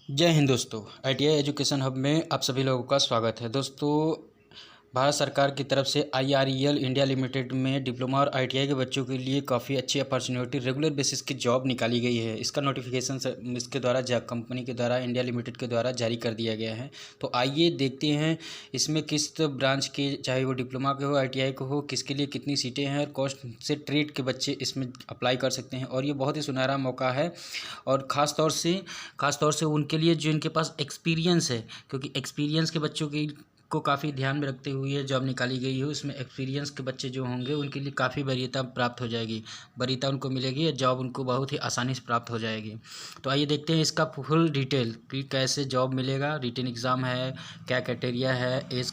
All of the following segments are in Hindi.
जय हिंद दोस्तों। आईटीआई एजुकेशन हब में आप सभी लोगों का स्वागत है। दोस्तों, भारत सरकार की तरफ से आईआरईएल इंडिया लिमिटेड में डिप्लोमा और आईटीआई के बच्चों के लिए काफ़ी अच्छी अपॉर्चुनिटी रेगुलर बेसिस की जॉब निकाली गई है। इसका नोटिफिकेशन इसके द्वारा कंपनी के द्वारा इंडिया लिमिटेड के द्वारा जारी कर दिया गया है। तो आइए देखते हैं इसमें किस ब्रांच के, चाहे वो डिप्लोमा के हो आईटीआई के हो, किसके लिए कितनी सीटें हैं और कौन से ट्रेड के बच्चे इसमें अप्लाई कर सकते हैं। और ये बहुत ही सुनहरा मौका है और ख़ास तौर से उनके लिए जो इनके पास एक्सपीरियंस है, क्योंकि एक्सपीरियंस के बच्चों की को काफ़ी ध्यान में रखते हुए जॉब निकाली गई है। उसमें एक्सपीरियंस के बच्चे जो होंगे उनके लिए काफ़ी वरीयता प्राप्त हो जाएगी, वरीयता उनको मिलेगी या जॉब उनको बहुत ही आसानी से प्राप्त हो जाएगी। तो आइए देखते हैं इसका फुल डिटेल कि कैसे जॉब मिलेगा, रिटन एग्ज़ाम है, क्या क्राइटेरिया है, एज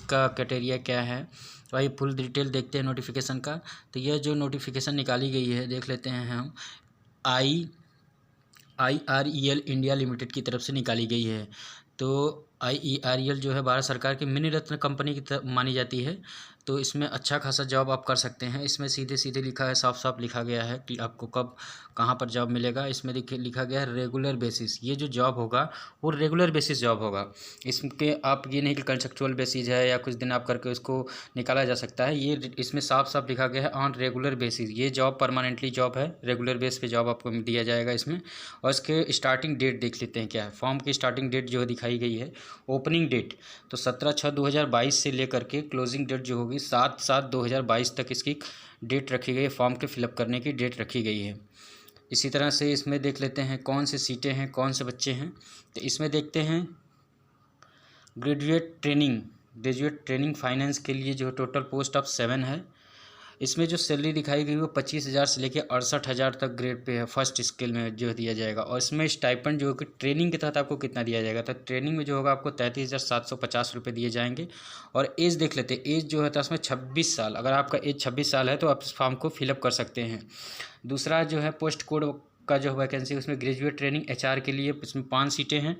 का क्राइटेरिया क्या है। तो आइए फुल डिटेल देखते हैं नोटिफिकेशन का। तो यह जो नोटिफिकेशन निकाली गई है देख लेते हैं हम। आईआरईएल इंडिया लिमिटेड की तरफ से निकाली गई है। तो आईआरईएल जो है भारत सरकार की मिनी रत्न कंपनी की तरफ मानी जाती है। तो इसमें अच्छा खासा जॉब आप कर सकते हैं। इसमें सीधे सीधे लिखा है, साफ साफ लिखा गया है कि आपको कब कहाँ पर जॉब मिलेगा। इसमें देखिए लिखा गया है रेगुलर बेसिस। ये जो जॉब होगा वो रेगुलर बेसिस जॉब होगा। इसके आप ये नहीं कि कंट्रेक्चुअल बेसिस है या कुछ दिन आप करके उसको निकाला जा सकता है। ये इसमें साफ साफ लिखा गया है ऑन रेगुलर बेसिस। ये जॉब परमानेंटली जॉब है, रेगुलर बेस पे जॉब आपको दिया जाएगा इसमें। और इसके स्टार्टिंग डेट देख लेते हैं क्या है। फॉर्म की स्टार्टिंग डेट जो दिखाई गई है, ओपनिंग डेट तो 17/6/2022 से लेकर के क्लोजिंग डेट जो होगी 7/7/2022 तक इसकी डेट रखी गई है। फॉर्म के फिलअप करने की डेट रखी गई है। इसी तरह से इसमें देख लेते हैं कौन से सीटें हैं, कौन से बच्चे हैं। तो इसमें देखते हैं ग्रेजुएट ट्रेनिंग फाइनेंस के लिए जो टोटल पोस्ट ऑफ 7 है। इसमें जो सैलरी दिखाई गई वो 25,000 से लेकर 68,000 तक ग्रेड पे है, फर्स्ट स्केल में जो दिया जाएगा। और इसमें स्टाइपेंड जो कि ट्रेनिंग के तहत आपको कितना दिया जाएगा, तो ट्रेनिंग में जो होगा आपको 33,750 रुपये दिए जाएंगे। और एज देख लेते हैं। एज जो है तो उसमें 26 साल, अगर आपका एज 26 साल है तो आप इस फॉर्म को फिलअप कर सकते हैं। दूसरा जो है पोस्ट कोड का जो वैकेंसी, उसमें ग्रेजुएट ट्रेनिंग एचआर के लिए इसमें 5 सीटें हैं।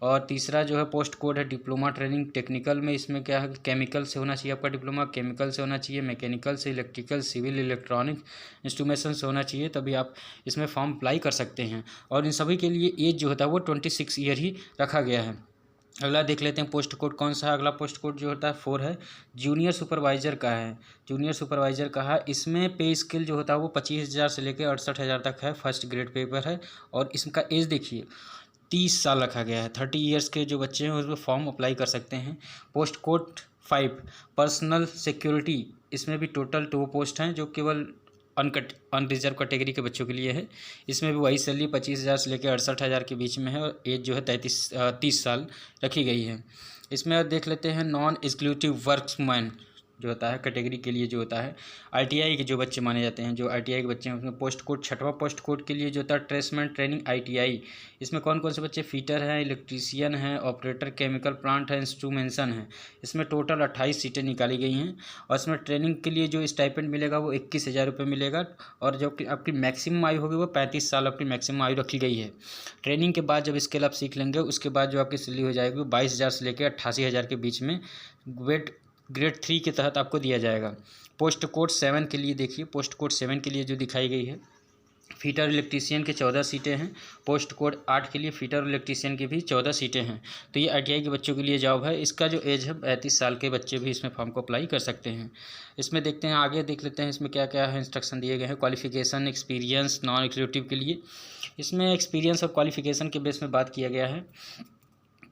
और तीसरा जो है पोस्ट कोड है डिप्लोमा ट्रेनिंग टेक्निकल में। इसमें क्या है, केमिकल से होना चाहिए आपका डिप्लोमा, केमिकल से होना चाहिए, मैकेनिकल से, इलेक्ट्रिकल, सिविल, इलेक्ट्रॉनिक इंस्ट्रूमेंटेशन से होना चाहिए, तभी आप इसमें फॉर्म अप्लाई कर सकते हैं। और इन सभी के लिए एज जो होता है वो 26 ईयर ही रखा गया है। अगला देख लेते हैं पोस्ट कोड कौन सा है। अगला पोस्ट कोड जो होता है 4 है, जूनियर सुपरवाइज़र का है। जूनियर सुपरवाइज़र का है। इसमें पे स्केल जो होता है वो 25,000 से लेकर 68,000 तक है, फर्स्ट ग्रेड पेपर है। और इसका एज देखिए 30 साल रखा गया है। 30 ईयर्स के जो बच्चे हैं उसमें फॉर्म अप्लाई कर सकते हैं। Post code 5 personal security. इसमें भी टोटल 2 पोस्ट हैं जो केवल अनरिजर्व कैटेगरी के बच्चों के लिए है। इसमें भी वही सैलरी 25,000 से लेकर 68,000 के बीच में है और एज जो है 30 साल रखी गई है। इसमें देख लेते हैं नॉन एग्जीक्यूटिव वर्क्समैन जो होता है कैटेगरी के लिए, जो होता है आईटीआई के जो बच्चे माने जाते हैं, जो आईटीआई के बच्चे हैं उसमें पोस्ट कोड 6वां पोस्ट कोड के लिए जो होता है ट्रेसमेंट ट्रेनिंग आईटीआई। इसमें कौन कौन से बच्चे, फीटर हैं, इलेक्ट्रीशियन हैं, ऑपरेटर केमिकल प्लांट है, इंस्ट्रूमेंशन है। इसमें टोटल 28 सीटें निकाली गई हैं। और इसमें ट्रेनिंग के लिए जो स्टाइपेंड मिलेगा वो 21,000 रुपये मिलेगा। और जो कि आपकी मैक्सिमम आयु होगी वो 35 साल आपकी मैक्सिमम आयु रखी गई है। ट्रेनिंग के बाद जब स्केल आप सीख लेंगे उसके बाद जो आपकी सैलरी हो जाएगी वो 22,000 से लेकर 88,000 के बीच में ग्रेड 3 के तहत आपको दिया जाएगा। पोस्ट कोड 7 के लिए देखिए, पोस्ट कोड 7 के लिए जो दिखाई गई है, फीटर इलेक्ट्रीशियन के 14 सीटें हैं। पोस्ट कोड 8 के लिए फीटर इलेक्ट्रीशियन की भी 14 सीटें हैं। तो ये आईटीआई के बच्चों के लिए जॉब है। इसका जो एज है 35 साल के बच्चे भी इसमें फॉर्म को अप्लाई कर सकते हैं। इसमें देखते हैं, आगे देख लेते हैं इसमें क्या क्या है, इंस्ट्रक्शन दिए गए हैं। क्वालिफिकेशन, एक्सपीरियंस नॉन एग्जीक्यूटिव के लिए इसमें एक्सपीरियंस और क्वालिफिकेशन के बेस में बात किया गया है।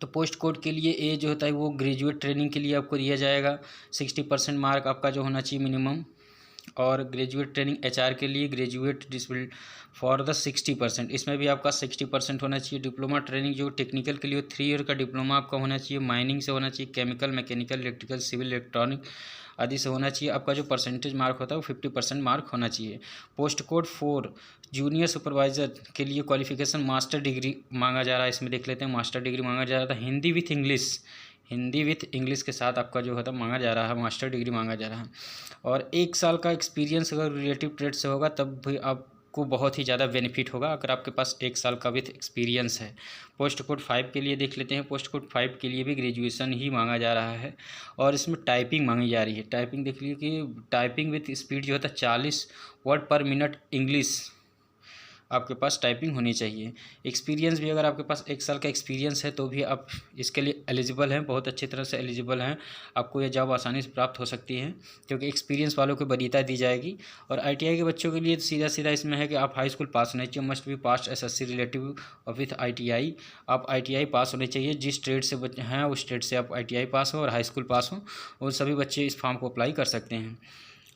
तो पोस्ट कोड के लिए ए जो होता है वो ग्रेजुएट ट्रेनिंग के लिए आपको दिया जाएगा। 60% मार्क आपका जो होना चाहिए मिनिमम। और ग्रेजुएट ट्रेनिंग एचआर के लिए ग्रेजुएट डिसबिल फॉर द 60%, इसमें भी आपका 60% होना चाहिए। डिप्लोमा ट्रेनिंग जो टेक्निकल के लिए 3 ईयर का डिप्लोमा आपका होना चाहिए। माइनिंग से होना चाहिए, chemical, mechanical, electrical, civil, electronic आदि से होना चाहिए। आपका जो परसेंटेज मार्क होता है वो 50% मार्क होना चाहिए। पोस्ट कोड 4 जूनियर सुपरवाइज़र के लिए क्वालिफिकेशन मास्टर डिग्री मांगा जा रहा है। इसमें देख लेते हैं, मास्टर डिग्री मांगा जा रहा था। हिंदी विथ इंग्लिश के साथ आपका जो होता मांगा जा रहा है, मास्टर डिग्री मांगा जा रहा है। और 1 साल का एक्सपीरियंस अगर रिलेटिव ट्रेड से होगा तब भी आपको बहुत ही ज़्यादा बेनिफिट होगा अगर आपके पास 1 साल का विथ एक्सपीरियंस है। पोस्ट कोड 5 के लिए देख लेते हैं। पोस्ट कोड 5 के लिए भी ग्रेजुएशन ही मांगा जा रहा है। और इसमें टाइपिंग मांगी जा रही है। टाइपिंग देख लीजिए कि टाइपिंग विथ स्पीड जो होता है 40 वर्ड पर मिनट इंग्लिश आपके पास टाइपिंग होनी चाहिए। एक्सपीरियंस भी अगर आपके पास 1 साल का एक्सपीरियंस है तो भी आप इसके लिए एलिजिबल हैं, बहुत अच्छी तरह से एलिजिबल हैं। आपको ये जॉब आसानी से प्राप्त हो सकती है क्योंकि एक्सपीरियंस वालों को वरीयता दी जाएगी। और ITI के बच्चों के लिए सीधा सीधा इसमें है कि आप हाई स्कूल पास होने चाहिए, must be pass SSC relative और विथ ITI। आप ITI पास होने चाहिए, जिस स्टेट से बच्चे हैं उस स्टेट से आप ITI पास हो और हाई स्कूल पास हो, वो सभी बच्चे इस फॉर्म को अप्लाई कर सकते हैं।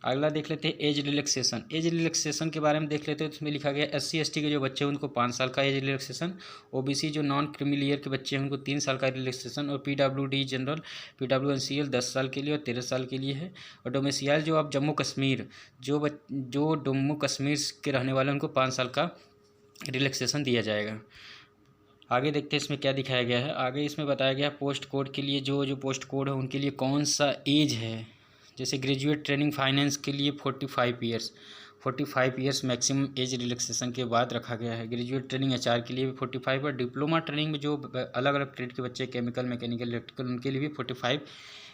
अगला देख लेते हैं एज रिलैक्सेशन। एज रिलैक्सेशन के बारे में देख लेते हैं। तो इसमें लिखा गया SC ST के जो बच्चे हैं उनको 5 साल का एज रिलैक्सेशन, OBC जो नॉन क्रीमी लेयर के बच्चे हैं उनको 3 साल का रिलैक्सेशन, और PWD जनरल PWNCL 10 साल के लिए और 13 साल के लिए है। और डोमिसाइल जो आप जम्मू कश्मीर जो जम्मू कश्मीर के रहने वाले हैं उनको 5 साल का रिलैक्सेशन दिया जाएगा। आगे देखते हैं इसमें क्या दिखाया गया है। आगे इसमें बताया गया पोस्ट कोड के लिए जो पोस्ट कोड है उनके लिए कौन सा एज है। जैसे ग्रेजुएट ट्रेनिंग फाइनेंस के लिए 45 ईयर्स मैक्सिमम एज रिलैक्सेशन के बाद रखा गया है। ग्रेजुएट ट्रेनिंग HR के लिए भी 45, और डिप्लोमा ट्रेनिंग में जो अलग अलग ट्रेड के बच्चे केमिकल, मैकेनिकल, इलेक्ट्रिकल, उनके लिए भी 45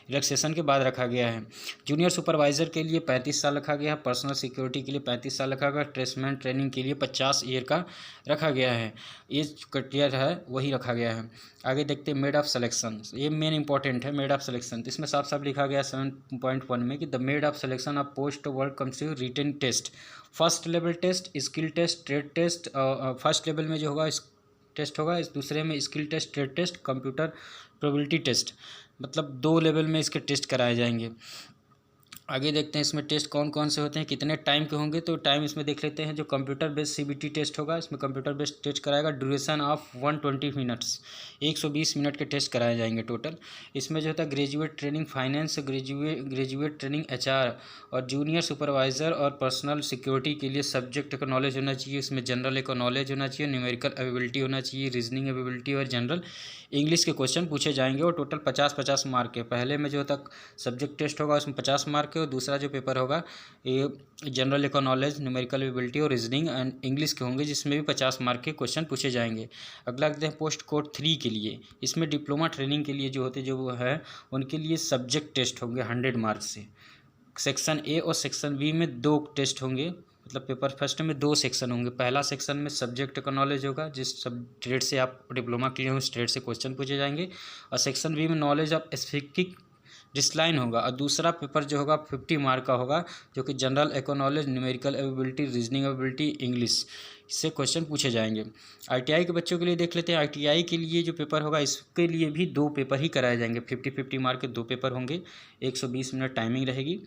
रिलैक्सेशन के बाद रखा गया है। जूनियर सुपरवाइज़र के लिए 35 साल रखा गया है। पर्सनल सिक्योरिटी के लिए 35 साल रखा गया। ट्रेसमैन ट्रेनिंग के लिए 50 ईयर का रखा गया है। एज क्राइटेरिया है वही रखा गया है। आगे देखते हैं मेड ऑफ सिलेक्शन। ये मेन इंपॉर्टेंट है मेड ऑफ सिलेक्शन। तो इसमें साफ साफ लिखा गया 7.1 में कि the made of selection of post work comes to written test, first level test, skill test, trade test. First level में जो होगा टेस्ट होगा, इस दूसरे में skill test, trade test, computer probability test, मतलब 2 लेवल में इसके टेस्ट कराए जाएंगे। आगे देखते हैं इसमें टेस्ट कौन कौन से होते हैं, कितने टाइम के होंगे। तो टाइम इसमें देख लेते हैं। जो कंप्यूटर बेस्ड CBT टेस्ट होगा, इसमें कंप्यूटर बेस्ड टेस्ट कराएगा। ड्यूरेशन ऑफ 120 मिनट्स, 120 मिनट के टेस्ट कराए जाएंगे टोटल। इसमें जो होता है graduate training finance, graduate training HR और जूनियर सुपरवाइज़र और पर्सनल सिक्योरिटी के लिए सब्जेक्ट का नॉलेज होना चाहिए। इसमें जनरल का नॉलेज होना चाहिए, न्यूमेरिकल एबिलिटी होना चाहिए, रीजनिंग एबिलिटी और जनरल इंग्लिश के क्वेश्चन पूछे जाएंगे। और टोटल 50-50 मार्क के। पहले में जो तक सब्जेक्ट टेस्ट होगा उसमें 50 मार्क के, और दूसरा जो पेपर होगा ये जनरल का नॉलेज, न्यूमेरिकल एबिलिटी और रीजनिंग एंड इंग्लिश के होंगे, जिसमें भी 50 मार्क के क्वेश्चन पूछे जाएंगे। अगला देखते हैं पोस्ट कोड 3 के लिए। इसमें डिप्लोमा ट्रेनिंग के लिए जो होते जो है उनके लिए सब्जेक्ट टेस्ट होंगे 100 मार्क से। सेक्शन A और सेक्शन B में 2 टेस्ट होंगे, मतलब पेपर फर्स्ट में 2 सेक्शन होंगे। पहला सेक्शन में सब्जेक्ट का नॉलेज होगा, जिस सब ट्रेड से आप डिप्लोमा किए हो उस ट्रेड से क्वेश्चन पूछे जाएंगे। और सेक्शन B में नॉलेज ऑफ स्पेसिफिक डिस्लाइन होगा। और दूसरा पेपर जो होगा 50 मार्क का होगा, जो कि general knowledge, numerical ability, reasoning ability, English से क्वेश्चन पूछे जाएंगे। ITI के बच्चों के लिए देख लेते हैं। ITI के लिए जो पेपर होगा इसके लिए भी 2 पेपर ही कराए जाएंगे। 50-50 मार्क के 2 पेपर होंगे, 120 मिनट टाइमिंग रहेगी।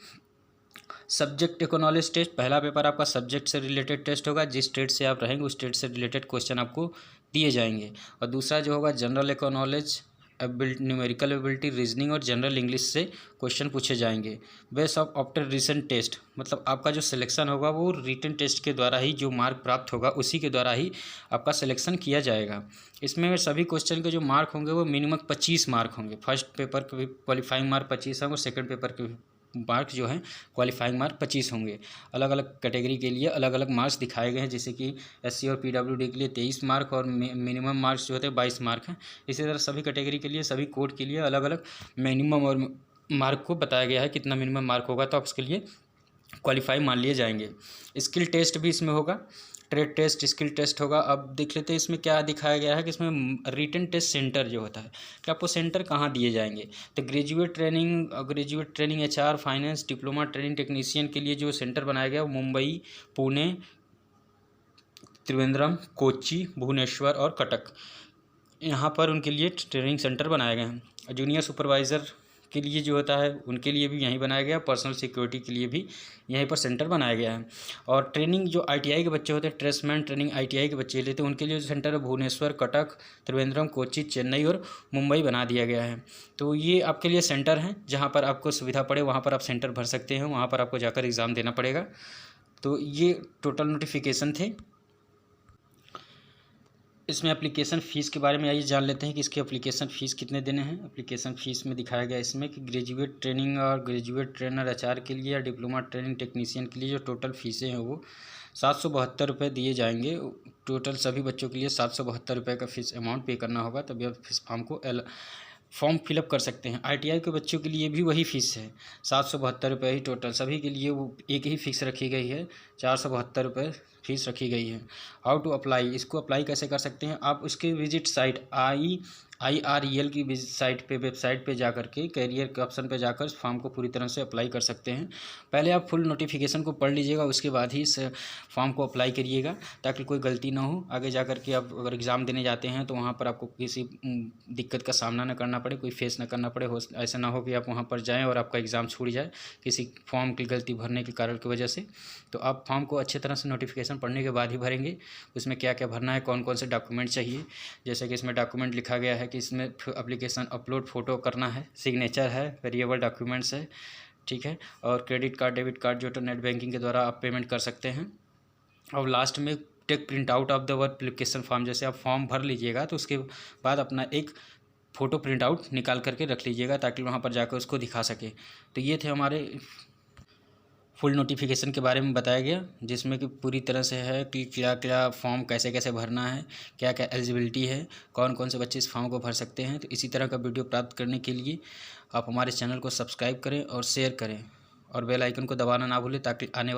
सब्जेक्ट नॉलेज टेस्ट, पहला पेपर आपका सब्जेक्ट से रिलेटेड टेस्ट होगा, जिस स्टेट से आप रहेंगे उस स्टेट से रिलेटेड क्वेश्चन आपको दिए जाएंगे। और दूसरा जो होगा general knowledge, numerical ability, reasoning और जनरल इंग्लिश से क्वेश्चन पूछे जाएंगे। Base of after recent test, मतलब आपका जो सिलेक्शन होगा वो रिटन टेस्ट के द्वारा ही, जो मार्क प्राप्त होगा उसी के द्वारा ही आपका सिलेक्शन किया जाएगा। इसमें सभी क्वेश्चन के जो मार्क होंगे वो मिनिमम 25 मार्क होंगे। फर्स्ट पेपर के भी क्वालिफाइंग मार्क 25 होंगे, सेकेंड पेपर के मार्क्स जो हैं क्वालिफाइंग मार्क 25 होंगे। अलग अलग कैटेगरी के लिए अलग अलग मार्क्स दिखाए गए हैं, जैसे कि SC और PWD के लिए 23 मार्क और मिनिमम मार्क्स जो होते हैं 22 मार्क हैं। इसी तरह सभी कैटेगरी के लिए, सभी कोड के लिए अलग अलग मिनिमम और मार्क को बताया गया है, कितना मिनिमम मार्क होगा तो आप उसके लिए क्वालिफाई मान लिए जाएंगे। स्किल टेस्ट भी इसमें होगा, ट्रेड टेस्ट, स्किल टेस्ट होगा। अब देख लेते हैं इसमें क्या दिखाया गया है कि इसमें रिटन टेस्ट सेंटर जो होता है कि आपको सेंटर कहाँ दिए जाएंगे। तो graduate training HR, finance, diploma training technician के लिए जो सेंटर बनाया गया वो मुंबई, पुणे, त्रिवेंद्रम, कोच्चि, भुवनेश्वर और कटक, यहाँ पर उनके लिए ट्रेनिंग सेंटर बनाए गए हैं। जूनियर सुपरवाइज़र के लिए जो होता है उनके लिए भी यहीं बनाया गया, पर्सनल सिक्योरिटी के लिए भी यहीं पर सेंटर बनाया गया है। और ट्रेनिंग जो ITI के बच्चे होते हैं, ट्रेसमैन ट्रेनिंग ITI के बच्चे लेते हैं, उनके लिए जो सेंटर है भुवनेश्वर, कटक, त्रिवेंद्रम, कोच्चि, चेन्नई और मुंबई बना दिया गया है। तो ये आपके लिए सेंटर हैं, जहाँ पर आपको सुविधा पड़े वहाँ पर आप सेंटर भर सकते हैं, वहाँ पर आपको जाकर एग्ज़ाम देना पड़ेगा। तो ये टोटल नोटिफिकेशन थे। इसमें एप्लीकेशन फ़ीस के बारे में आइए जान लेते हैं कि इसकी एप्लीकेशन फ़ीस कितने देने हैं। एप्लीकेशन फ़ीस में दिखाया गया इसमें कि ग्रेजुएट ट्रेनिंग और ग्रेजुएट ट्रेनर HR के लिए या डिप्लोमा ट्रेनिंग टेक्नीशियन के लिए जो टोटल फ़ीसें हैं वो 772 रुपये दिए जाएंगे। टोटल सभी बच्चों के लिए 772 रुपये का फ़ीस अमाउंट पे करना होगा, तभी आप इस फॉर्म फिलअप कर सकते हैं। ITI के बच्चों के लिए भी वही फ़ीस है, 772 रुपये ही टोटल सभी के लिए वो एक ही फ़िक्स रखी गई है, 472 रुपये फीस रखी गई है। हाउ टू अप्लाई, इसको अप्लाई कैसे कर सकते हैं आप, उसके विजिट साइट IREL की साइट पे, वेबसाइट पे जा करके कैरियर के ऑप्शन पे जाकर इस फॉर्म को पूरी तरह से अप्लाई कर सकते हैं। पहले आप फुल नोटिफिकेशन को पढ़ लीजिएगा, उसके बाद ही इस फॉर्म को अप्लाई करिएगा ताकि कोई गलती ना हो। आगे जा करके आप अगर एग्ज़ाम देने जाते हैं तो वहाँ पर आपको किसी दिक्कत का सामना न करना पड़े, कोई फेस न करना पड़े। ऐसा ना हो कि आप वहाँ पर जाएँ और आपका एग्ज़ाम छूट जाए किसी फॉर्म की गलती भरने के कारण की वजह से। तो आप फॉर्म को अच्छी तरह से नोटिफिकेशन पढ़ने के बाद ही भरेंगे। उसमें क्या क्या भरना है, कौन कौन से डॉक्यूमेंट चाहिए, जैसे कि इसमें डॉक्यूमेंट लिखा गया है कि इसमें एप्लीकेशन अपलोड फ़ोटो करना है, सिग्नेचर है, वेरिएबल डॉक्यूमेंट्स है, ठीक है, और क्रेडिट कार्ड, डेबिट कार्ड जो तो नेट बैंकिंग के द्वारा आप पेमेंट कर सकते हैं। और लास्ट में take print out of the work application form, जैसे आप फॉर्म भर लीजिएगा तो उसके बाद अपना एक फ़ोटो प्रिंट आउट निकाल करके रख लीजिएगा ताकि वहाँ पर जाकर उसको दिखा सके। तो ये थे हमारे फुल नोटिफिकेशन के बारे में बताया गया, जिसमें कि पूरी तरह से है कि क्या क्या फॉर्म कैसे कैसे भरना है, क्या क्या एलिजिबिलिटी है, कौन कौन से बच्चे इस फॉर्म को भर सकते हैं। तो इसी तरह का वीडियो प्राप्त करने के लिए आप हमारे चैनल को सब्सक्राइब करें और शेयर करें और बेल आइकन को दबाना ना भूलें ताकि आने